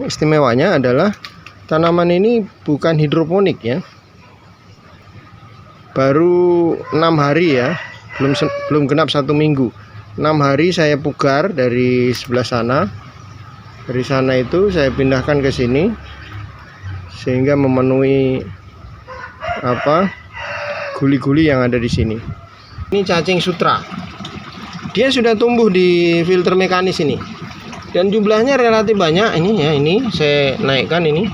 Istimewanya adalah tanaman ini bukan hidroponik ya. Baru 6 hari ya, belum genap 1 minggu. 6 hari saya pugar dari sebelah sana. Dari sana itu saya pindahkan ke sini sehingga memenuhi guli-guli yang ada di sini. Ini cacing sutra. Dia sudah tumbuh di filter mekanis ini. Dan jumlahnya relatif banyak ini ya, ini saya naikkan ini.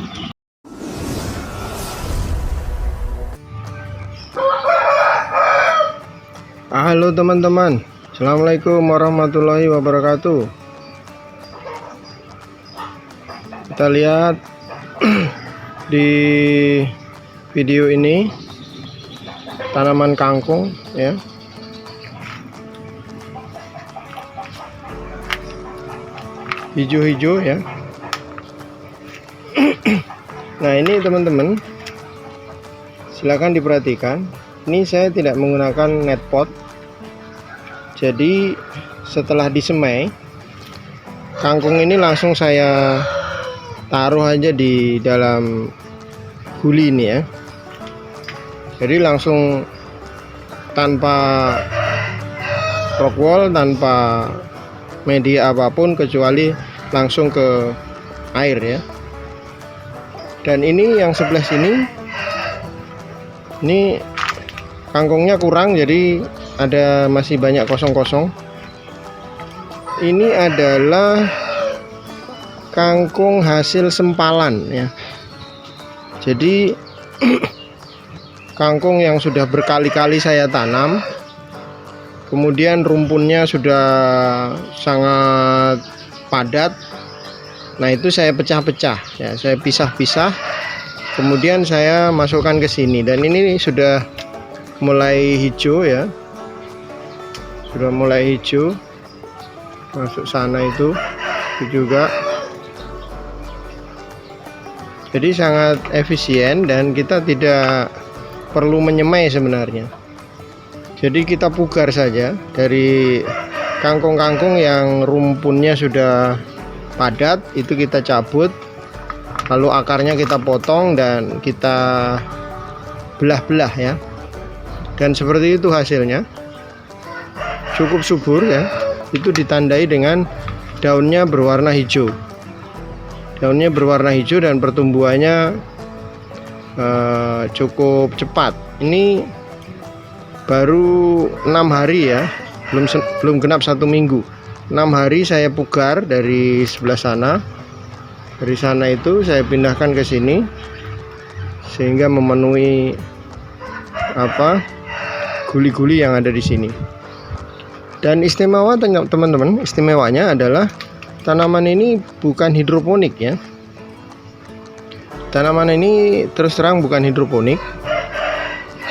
Halo teman-teman, assalamualaikum warahmatullahi wabarakatuh. Kita lihat di video ini tanaman kangkung ya. Hijau-hijau ya. Nah ini teman-teman, silakan diperhatikan. Ini saya tidak menggunakan net pot. Jadi setelah disemai, kangkung ini langsung saya taruh aja di dalam guli ini ya. Jadi langsung tanpa rock wool, tanpa media apapun kecuali langsung ke air ya. Dan ini yang sebelah sini, ini kangkungnya kurang, jadi ada masih banyak kosong-kosong. Ini adalah kangkung hasil sempalan ya. Jadi kangkung yang sudah berkali-kali saya tanam, kemudian rumpunnya sudah sangat padat. Nah itu saya pecah-pecah ya, saya pisah-pisah, kemudian saya masukkan ke sini. Dan ini sudah mulai hijau ya, sudah mulai hijau. Masuk sana itu juga. Jadi sangat efisien dan kita tidak perlu menyemai sebenarnya. Jadi kita pugar saja dari kangkung-kangkung yang rumpunnya sudah padat, itu kita cabut, lalu akarnya kita potong dan kita belah-belah ya. Dan seperti itu hasilnya. Cukup subur ya. Itu ditandai dengan daunnya berwarna hijau. Daunnya berwarna hijau dan pertumbuhannya cukup cepat. Ini baru 6 hari ya, belum genap 1 minggu. 6 hari saya pugar dari sebelah sana. Dari sana itu saya pindahkan ke sini sehingga memenuhi guli-guli yang ada di sini. Dan istimewa teman-teman, istimewanya adalah tanaman ini bukan hidroponik ya. Tanaman ini terus terang bukan hidroponik.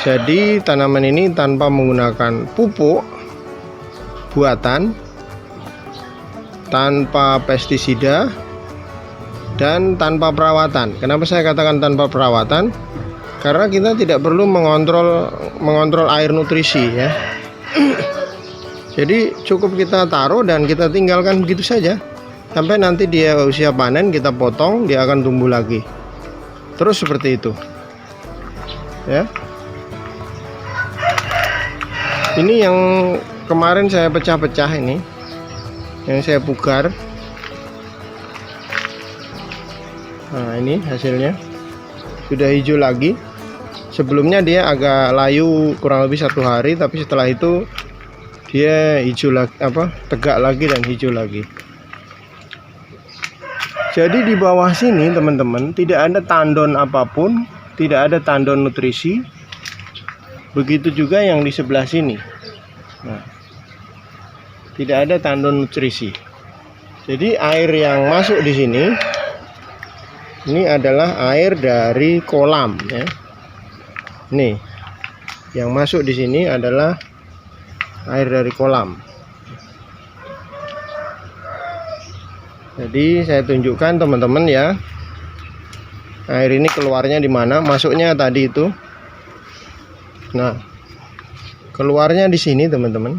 Jadi tanaman ini tanpa menggunakan pupuk buatan, tanpa pestisida, dan tanpa perawatan. Kenapa saya katakan tanpa perawatan? Karena kita tidak perlu mengontrol air nutrisi ya. Jadi cukup kita taruh dan kita tinggalkan begitu saja sampai nanti dia usia panen, kita potong, dia akan tumbuh lagi. Terus seperti itu ya. Ini yang kemarin saya pecah-pecah, ini yang saya pugar. Nah ini hasilnya sudah hijau lagi. Sebelumnya dia agak layu kurang lebih 1 hari, tapi setelah itu dia hijau lagi, tegak lagi dan hijau lagi. Jadi di bawah sini teman-teman tidak ada tandon apapun, tidak ada tandon nutrisi. Begitu juga yang di sebelah sini. Nah, tidak ada tandon nutrisi. Jadi air yang masuk di sini ini adalah air dari kolam ya. Nih, yang masuk di sini adalah air dari kolam. Jadi saya tunjukkan teman-teman ya. Air ini keluarnya di mana? Masuknya tadi itu. Nah, keluarnya di sini teman-teman.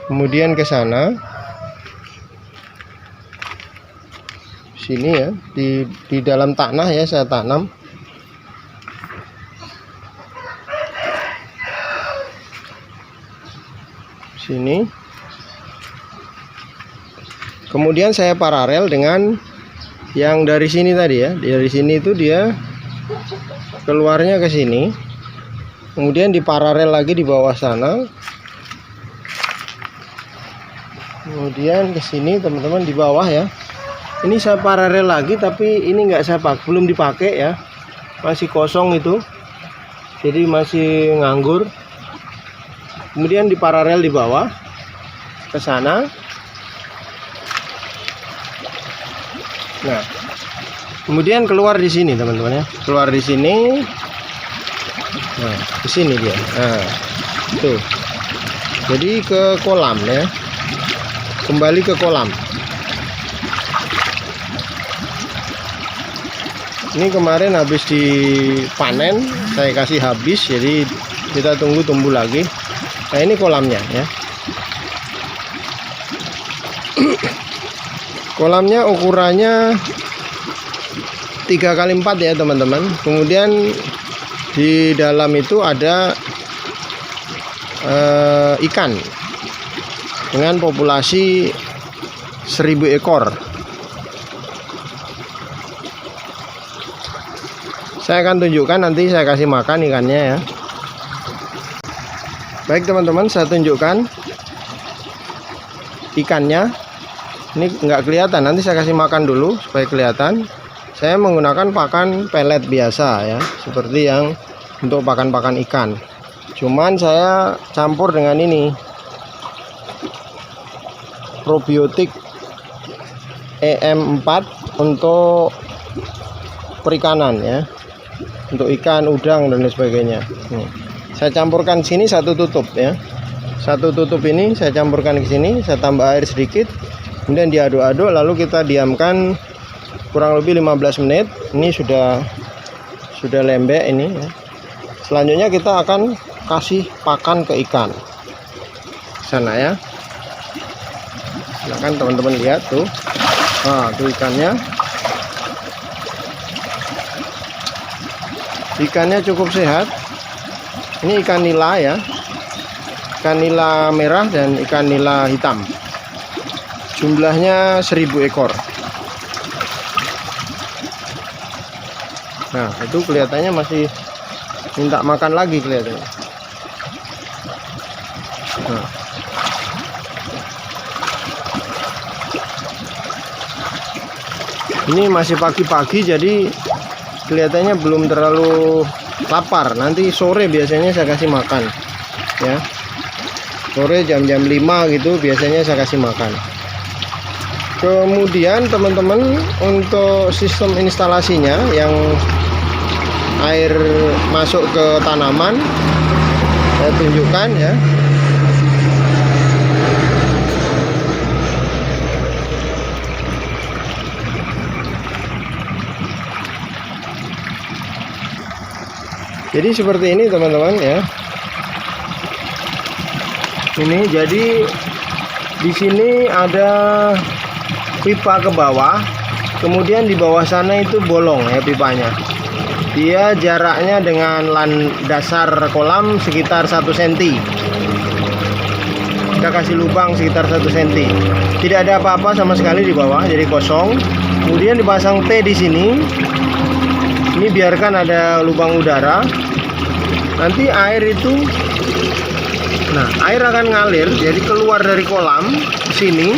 Kemudian ke sana. sini ya, di dalam tanah ya, saya tanam. Sini. Kemudian saya paralel dengan yang dari sini tadi ya. Dari sini itu dia keluarnya ke sini. Kemudian diparalel lagi di bawah sana. Kemudian ke sini teman-teman di bawah ya. Ini saya paralel lagi, tapi ini nggak saya pakai, belum dipakai ya. Masih kosong itu. Jadi masih nganggur. Kemudian diparalel di bawah ke sana. Nah, kemudian keluar di sini teman-teman ya, keluar di sini. Nah, di sini dia. Nah, tuh. Jadi ke kolam ya, kembali ke kolam. Ini kemarin habis dipanen, saya kasih habis, jadi kita tunggu tumbuh lagi. Nah, ini kolamnya ya. Kolamnya ukurannya 3x4 ya teman-teman. Kemudian di dalam itu ada ikan dengan populasi 1000 ekor. Saya akan tunjukkan, nanti saya kasih makan ikannya ya. Baik teman-teman, saya tunjukkan ikannya. Ini nggak kelihatan, nanti saya kasih makan dulu supaya kelihatan. Saya menggunakan pakan pelet biasa ya, seperti yang untuk pakan-pakan ikan. Cuman saya campur dengan ini, probiotik EM4 untuk perikanan ya, untuk ikan, udang dan lain sebagainya. Saya campurkan sini satu tutup ya, satu tutup ini saya campurkan ke sini, saya tambah air sedikit. Kemudian diaduk-aduk, lalu kita diamkan kurang lebih 15 menit. Ini sudah lembek ini ya. Selanjutnya kita akan kasih pakan ke ikan sana ya. Silakan teman-teman lihat tuh. Nah, tuh ikannya. Ikannya cukup sehat. Ini ikan nila ya. Ikan nila merah dan ikan nila hitam. Jumlahnya 1000 ekor. Nah, itu kelihatannya masih minta makan lagi kelihatannya. Nah. Ini masih pagi-pagi, jadi kelihatannya belum terlalu lapar. Nanti sore biasanya saya kasih makan ya. Sore jam-jam 5 gitu biasanya saya kasih makan. Kemudian teman-teman, untuk sistem instalasinya yang air masuk ke tanaman, saya tunjukkan ya. Jadi seperti ini teman-teman ya. Ini jadi di sini ada pipa ke bawah, kemudian di bawah sana itu bolong ya pipanya. Dia jaraknya dengan dasar kolam sekitar 1 cm. Kita kasih lubang sekitar 1 cm. Tidak ada apa-apa sama sekali di bawah, jadi kosong. Kemudian dipasang T di sini. Ini biarkan ada lubang udara. Nanti air itu, nah air akan ngalir, jadi keluar dari kolam ke sini.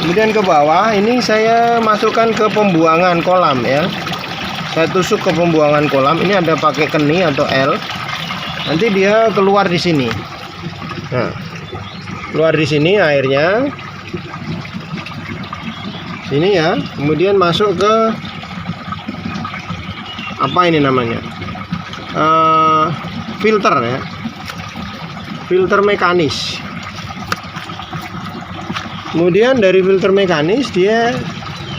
Kemudian ke bawah, ini saya masukkan ke pembuangan kolam ya. Saya tusuk ke pembuangan kolam. Ini ada pakai keni atau L. Nanti dia keluar di sini. Nah, keluar di sini airnya. Sini ya. Kemudian masuk ke apa ini namanya? Filter ya. Filter mekanis. Kemudian dari filter mekanis dia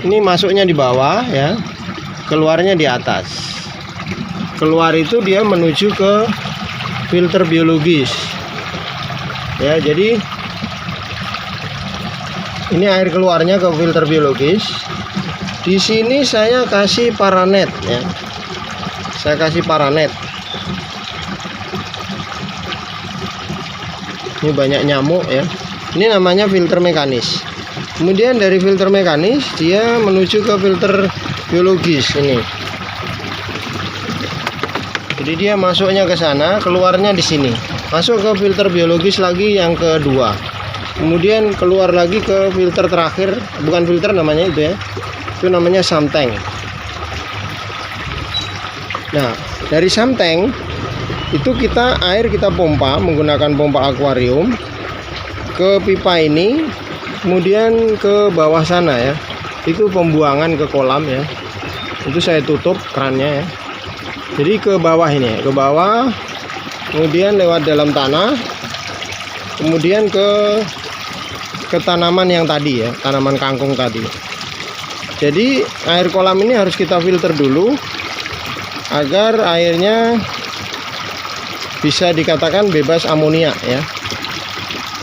ini masuknya di bawah ya, keluarnya di atas. Keluar itu dia menuju ke filter biologis. Ya, jadi ini air keluarnya ke filter biologis. Di sini saya kasih paranet ya. Saya kasih paranet. Ini banyak nyamuk ya. Ini namanya filter mekanis. Kemudian dari filter mekanis dia menuju ke filter biologis ini. Jadi dia masuknya ke sana, keluarnya di sini. Masuk ke filter biologis lagi yang kedua. Kemudian keluar lagi ke filter terakhir, bukan filter namanya itu ya. Itu namanya sump tank. Nah, dari sump tank itu air kita pompa menggunakan pompa akuarium ke pipa ini, kemudian ke bawah sana ya. Itu pembuangan ke kolam ya. Itu saya tutup kerannya ya. Jadi ke bawah ini, ke bawah, kemudian lewat dalam tanah, kemudian ke tanaman yang tadi ya, tanaman kangkung tadi. Jadi air kolam ini harus kita filter dulu agar airnya bisa dikatakan bebas amonia ya,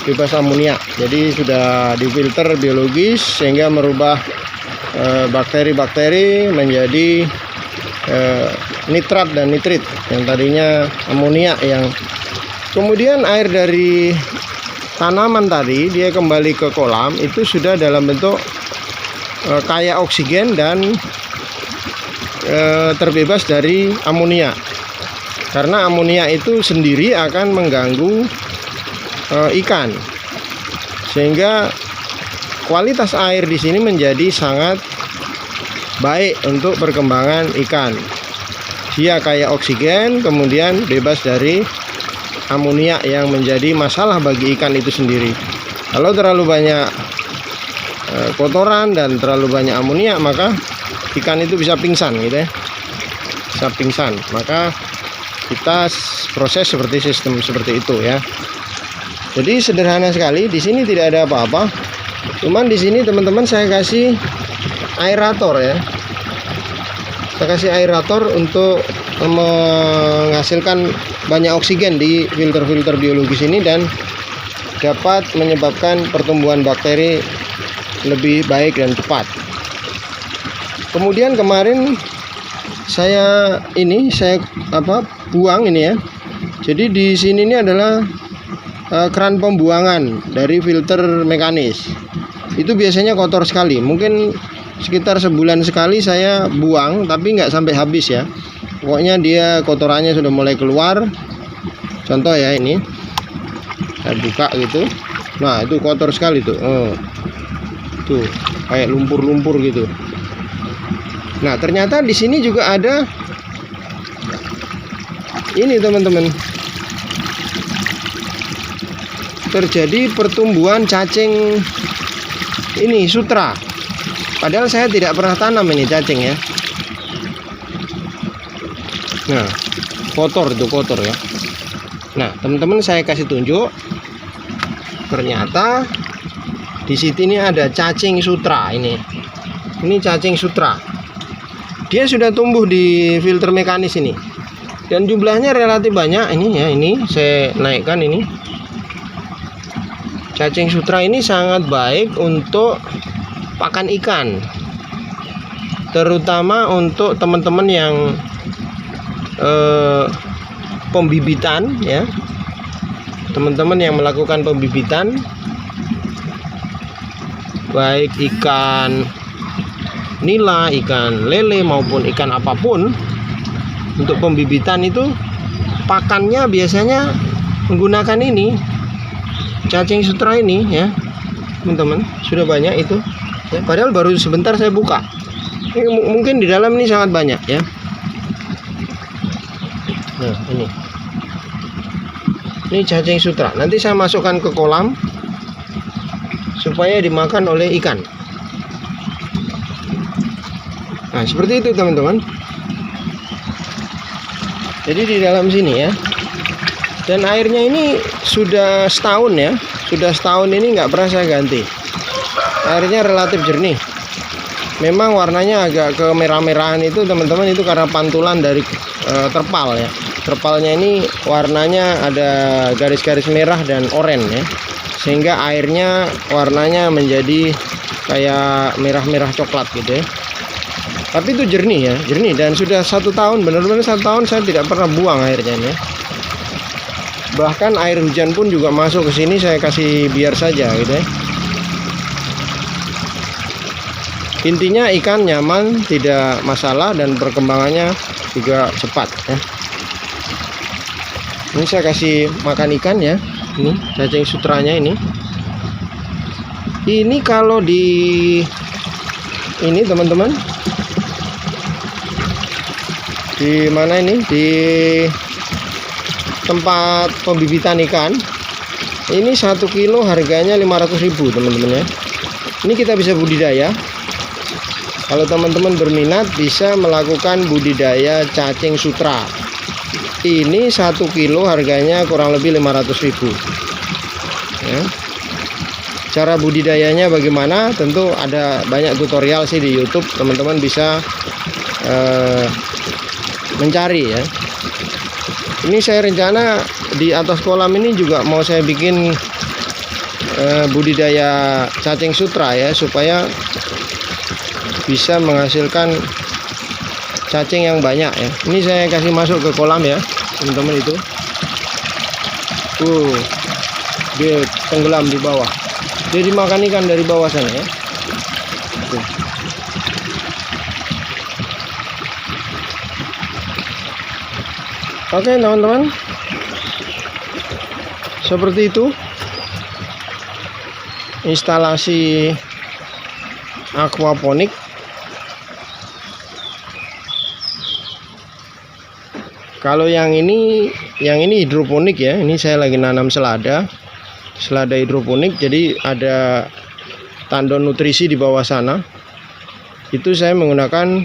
bebas amonia. Jadi sudah difilter biologis sehingga merubah bakteri-bakteri menjadi nitrat dan nitrit yang tadinya amonia. Yang kemudian air dari tanaman tadi dia kembali ke kolam itu sudah dalam bentuk kaya oksigen dan terbebas dari amonia, karena amonia itu sendiri akan mengganggu ikan, sehingga kualitas air di sini menjadi sangat baik untuk perkembangan ikan. Dia kaya oksigen, kemudian bebas dari amonia yang menjadi masalah bagi ikan itu sendiri. Kalau terlalu banyak kotoran dan terlalu banyak amonia, maka ikan itu bisa pingsan gitu ya, bisa pingsan. Maka kita proses sistem seperti itu ya. Jadi sederhana sekali. Di sini tidak ada apa-apa. Cuman di sini teman-teman saya kasih aerator ya. Saya kasih aerator untuk menghasilkan banyak oksigen di filter-filter biologis ini dan dapat menyebabkan pertumbuhan bakteri lebih baik dan cepat. Kemudian kemarin saya buang ini ya. Jadi di sini ini adalah keran pembuangan dari filter mekanis. Itu biasanya kotor sekali. Mungkin sekitar sebulan sekali saya buang, tapi nggak sampai habis ya. Pokoknya dia kotorannya sudah mulai keluar. Contoh ya, ini saya buka gitu. Nah itu kotor sekali tuh. Tuh kayak lumpur-lumpur gitu. Nah ternyata di sini juga ada ini teman-teman, terjadi pertumbuhan cacing ini sutra. Padahal saya tidak pernah tanam ini cacing ya. Nah kotor itu, kotor ya. Nah teman-teman saya kasih tunjuk, ternyata di sini ada cacing sutra ini. Ini cacing sutra. Dia sudah tumbuh di filter mekanis ini. Dan jumlahnya relatif banyak ini ya. Ini saya naikkan ini. Cacing sutra ini sangat baik untuk pakan ikan. Terutama untuk teman-teman yang pembibitan ya. Teman-teman yang melakukan pembibitan, baik ikan nila, ikan lele maupun ikan apapun, untuk pembibitan itu pakannya biasanya menggunakan ini cacing sutra ini ya teman-teman. Sudah banyak itu ya, padahal baru sebentar saya buka. Mungkin di dalam ini sangat banyak ya. Nah ini cacing sutra. Nanti saya masukkan ke kolam supaya dimakan oleh ikan. Nah seperti itu teman-teman. Jadi di dalam sini ya. Dan airnya ini sudah setahun ya. Sudah setahun ini nggak pernah saya ganti. Airnya relatif jernih. Memang warnanya agak kemerah-merahan itu teman-teman, itu karena pantulan dari terpal ya. Terpalnya ini warnanya ada garis-garis merah dan oranye ya. Sehingga airnya warnanya menjadi kayak merah-merah coklat gitu ya. Tapi itu jernih ya, jernih, dan sudah 1 tahun, benar-benar 1 tahun saya tidak pernah buang airnya ini. Bahkan air hujan pun juga masuk ke sini saya kasih biar saja gitu ya. Intinya ikan nyaman, tidak masalah, dan perkembangannya juga cepat ya. Ini saya kasih makan ikan ya. Ini cacing sutranya ini. Ini kalau di ini teman-teman, di mana ini, di tempat pembibitan ikan, ini 1 kilo harganya 500.000 teman-teman ya. Ini kita bisa budidaya. Kalau teman-teman berminat bisa melakukan budidaya cacing sutra. Ini 1 kilo harganya kurang lebih 500.000 ya. Cara budidayanya bagaimana, tentu ada banyak tutorial sih di YouTube, teman-teman bisa mencari ya. Ini saya rencana di atas kolam ini juga mau saya bikin budidaya cacing sutra ya, supaya bisa menghasilkan cacing yang banyak ya. Ini saya kasih masuk ke kolam ya teman-teman itu. Dia tenggelam di bawah. Dia dimakan ikan dari bawah sana ya. Tuh. Oke teman-teman, seperti itu instalasi aquaponik. Kalau yang ini hidroponik ya. Ini saya lagi nanam selada hidroponik. Jadi ada tandon nutrisi di bawah sana. Itu saya menggunakan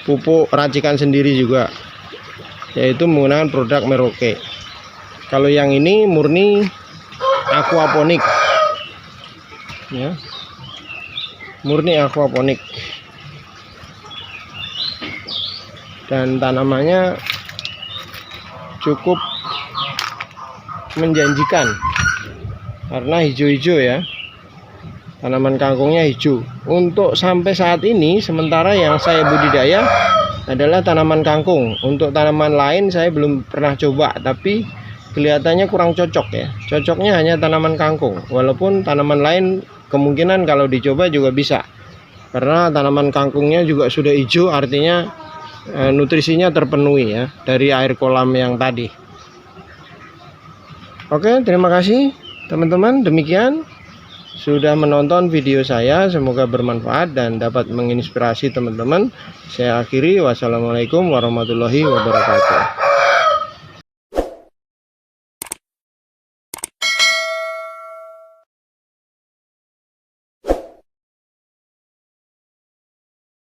pupuk racikan sendiri juga, yaitu menggunakan produk Merauke. Kalau yang ini murni aquaponik ya, murni aquaponik, dan tanamannya cukup menjanjikan karena hijau-hijau ya, tanaman kangkungnya hijau. Untuk sampai saat ini sementara yang saya budidaya adalah tanaman kangkung. Untuk tanaman lain saya belum pernah coba, tapi kelihatannya kurang cocok ya. Cocoknya hanya tanaman kangkung, walaupun tanaman lain kemungkinan kalau dicoba juga bisa, karena tanaman kangkungnya juga sudah hijau, artinya nutrisinya terpenuhi ya dari air kolam yang tadi. Oke, terima kasih teman-teman. Demikian sudah menonton video saya, semoga bermanfaat dan dapat menginspirasi teman-teman. Saya akhiri, wassalamualaikum warahmatullahi wabarakatuh.